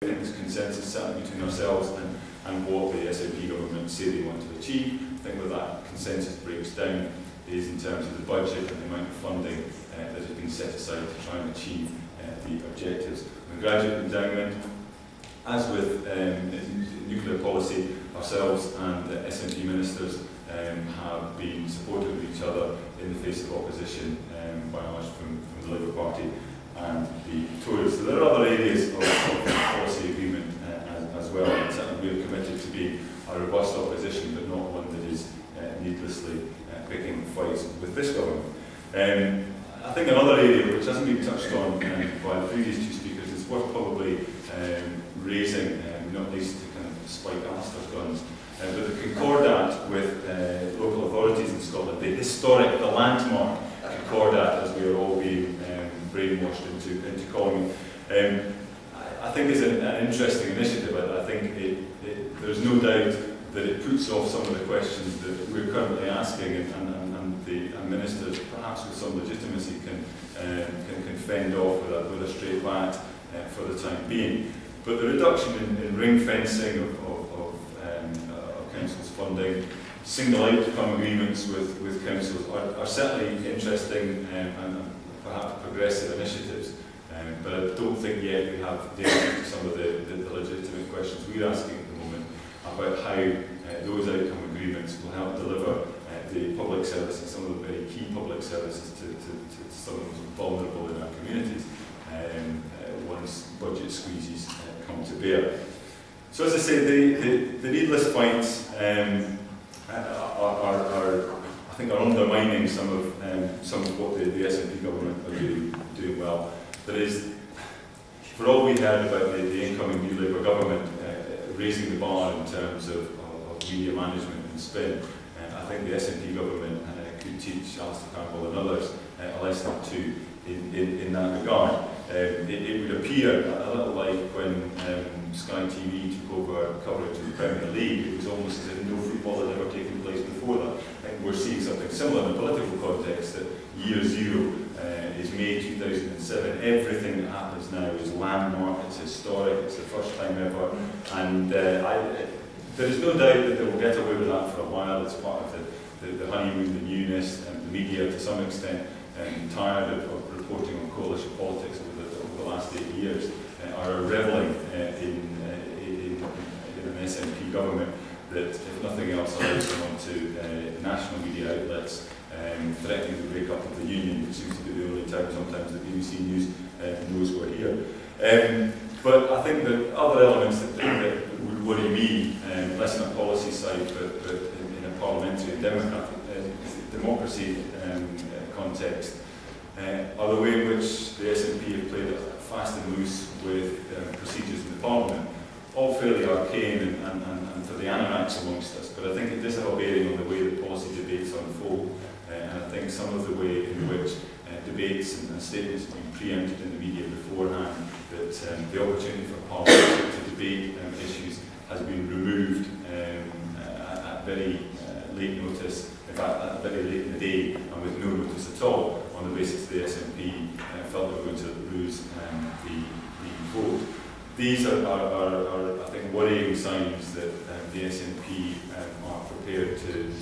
think there's consensus certainly between ourselves and what the SNP government say they want to achieve. I think where that consensus breaks down is in terms of the budget and the amount of funding that has been set aside to try and achieve the objectives. The graduate endowment, as with nuclear policy, ourselves and SNP ministers have been supportive of each other in the face of opposition by and large from the Labour Party and the Tories. So there are other areas of policy agreement as well, and certainly we are committed to being a robust opposition, but not one that is needlessly picking fights with this government. I think another area which hasn't been touched on by the previous two speakers is worth probably raising, not least to kind of spike Alasadair's guns, but the concordat with local authorities in Scotland, the historic, the landmark concordat, as we are all being brainwashed into calling it. I think it's an interesting initiative. I think there's no doubt that it puts off some of the questions that we're currently asking, and the ministers, perhaps with some legitimacy, can fend off with a straight bat for the time being. But the reduction in ring fencing of councils' funding, single outcome agreements with councils are certainly interesting and perhaps progressive initiatives. But I don't think yet we have the answer to some of the legitimate questions we're asking at the moment about how those outcome agreements will help deliver the public services, some of the very key public services to some of the most vulnerable in our communities once budget squeezes come to bear. So as I say, the needless fights I think are undermining some of what the SNP government are doing well. That is, for all we heard about the incoming new Labour government raising the bar in terms of media management and spin, I think the SNP government could teach Alasdair Campbell and others a lesson or two in that regard. It would appear a little like when Sky TV took over coverage of the Premier League. It was almost as if no football had ever taken place before that. I think we're seeing something similar in the political context, that year zero is May 2007. Everything that happens now is landmark, it's historic, it's the first time ever, and there is no doubt that they will get away with that for a while. It's part of the honeymoon, the newness, and the media to some extent tired of reporting on coalition politics over the last 8 years, are revelling in an SNP government that, if nothing else, allows them onto national media outlets threatening the breakup of the union, which seems to be the only time sometimes that BBC News knows we're here. But I think that other elements that would worry me, less on a policy side, but in a parliamentary and democracy context, are the way in which the SNP have played it fast and loose with procedures in the Parliament, all fairly arcane and for the anoraks amongst us, but I think it does have a bearing on the way that policy debates unfold, and I think some of the way in which debates and statements have been preempted in the media beforehand, that the opportunity for Parliament to debate issues has been removed at very late notice, in fact very late in the day, and with no notice at all, on the basis the SNP felt they were going to lose the vote. These are I think, worrying signs that the SNP are prepared to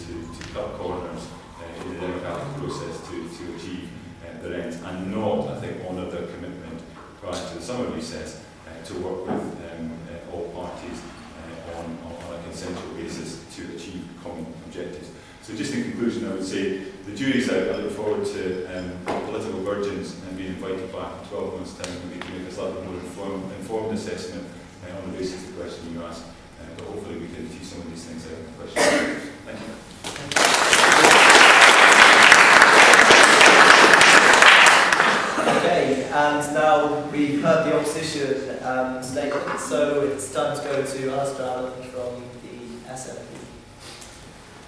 cut corners in the democratic process to achieve their ends, and not, I think, honour their commitment prior to the summer recess to work with all parties on a consensual basis to achieve common objectives. So just in conclusion, I would say the jury's out. I look forward to political virgins being invited back in 12 months' time, and we can make a slightly more informed assessment on the basis of the question you asked. But hopefully we can teach some of these things out in the question. Thank you. Okay, and now we've heard the opposition statement, so it's time to go to Alasadair Allan from the SNP.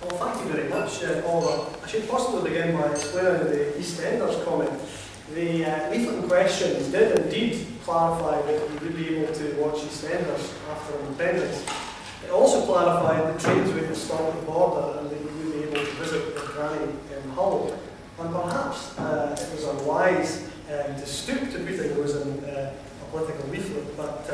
Well, thank you very much, Oliver. I should possibly begin by explaining the EastEnders comment. The leaflet in question did indeed clarify that you would be able to watch EastEnders after independence. It also clarified that trains would stop at the border and that you would be able to visit your granny in Hull. And perhaps it was unwise to stoop to putting those in a political leaflet, but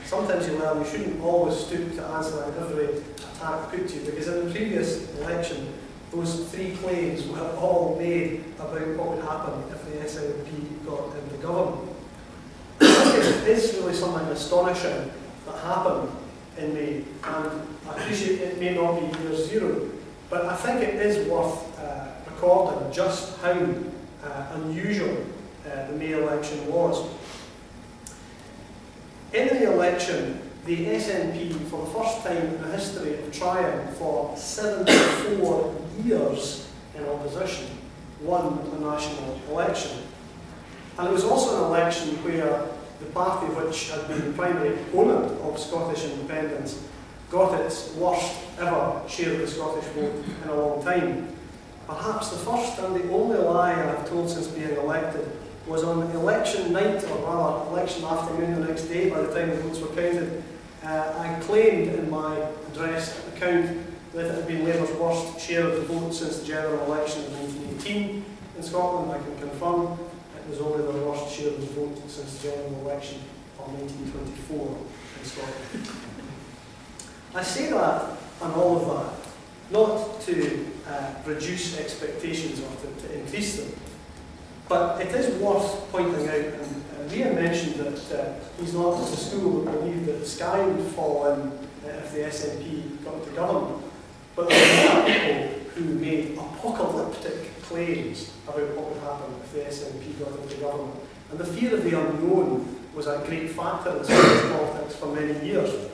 sometimes you learn you shouldn't always stoop to answer every attack put to you, because in the previous election, those 3 claims were all made about what would happen if the SNP got into government. I think it is really something astonishing that happened in May, and I appreciate it may not be year 0, but I think it is worth recording just how unusual the May election was. In the election, the SNP, for the first time in the history of trying for 74 years in opposition, won a national election. And it was also an election where the party which had been the primary opponent of Scottish independence got its worst ever share of the Scottish vote in a long time. Perhaps the first and the only lie I've told since being elected was on election night, or rather election afternoon the next day, by the time the votes were counted. I claimed in my address account that it had been Labour's worst share of the vote since the general election of 1918 in Scotland. I can confirm it was only the worst share of the vote since the general election of 1924 in Scotland. I say that and all of that not to reduce expectations or to increase them, but it is worth pointing out, and Liam mentioned that he's not at the school that believed that the sky would fall in if the SNP got into government. But there are people who made apocalyptic claims about what would happen if the SNP got into government. And the fear of the unknown was a great factor in Scottish politics for many years.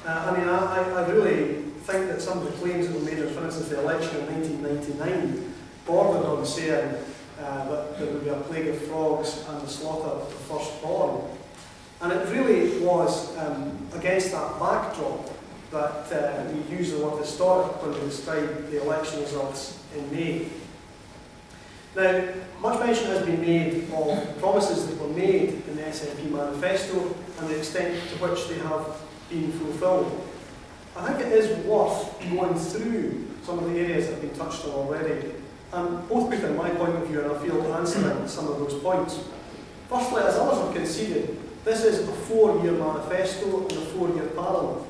I really think that some of the claims that were made in, for instance, the election in 1999 bordered on saying that there would be a plague of frogs and the slaughter of the firstborn. And it really was against that backdrop that we use the word historic when we describe the election results in May. Now, much mention has been made of the promises that were made in the SNP manifesto and the extent to which they have been fulfilled. I think it is worth going through some of the areas that have been touched on already, and both within my point of view and I feel answering some of those points. Firstly, as others have conceded, this is a 4-year manifesto and a 4-year parliament.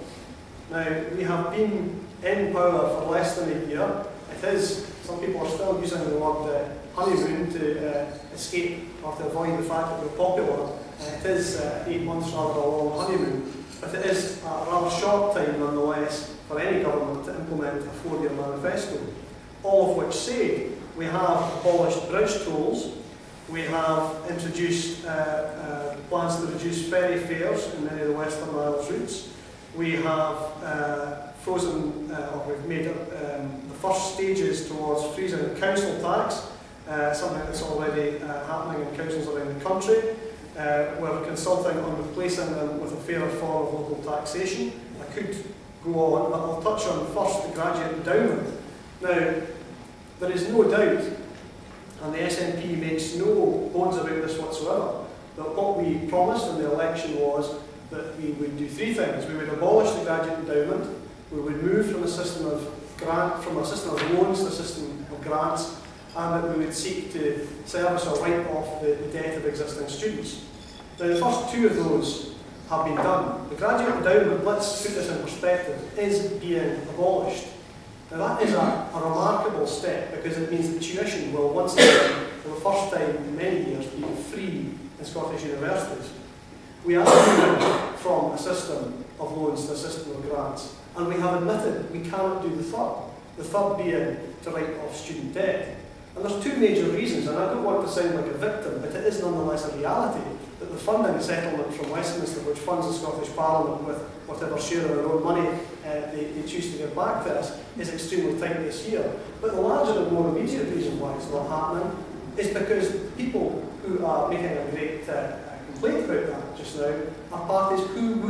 Now, we have been in power for less than a year. It is, some people are still using the word honeymoon to escape or to avoid the fact that we're popular. It is 8 months rather than a long honeymoon, but it is a rather short time nonetheless for any government to implement a 4-year manifesto. All of which say we have abolished bridge tolls, we have introduced plans to reduce ferry fares in many of the Western Isles routes. We have frozen, or we've made the first stages towards freezing the council tax, something that's already happening in councils around the country. We're consulting on replacing them with a fairer form of local taxation. I could go on, but I'll touch on first the graduate endowment. Now, there is no doubt, and the SNP makes no bones about this whatsoever, that what we promised in the election was that we would do 3 things. We would abolish the graduate endowment, we would move from a system of loans to a system of grants, and that we would seek to service or write off the debt of existing students. Now, the first 2 of those have been done. The graduate endowment, let's put this in perspective, is being abolished. Now, that is a remarkable step, because it means that tuition will once again, for the first time in many years, be free in Scottish universities. We are moving from a system of loans to a system of grants, and we have admitted we cannot do the third being to write off student debt. And there's 2 major reasons, and I don't want to sound like a victim, but it is nonetheless a reality that the funding settlement from Westminster, which funds the Scottish Parliament with whatever share of their own money they choose to give back to us, is extremely tight this year. But the larger and more immediate reason why it's not happening is because people who are making a great complaint about that just now are parties who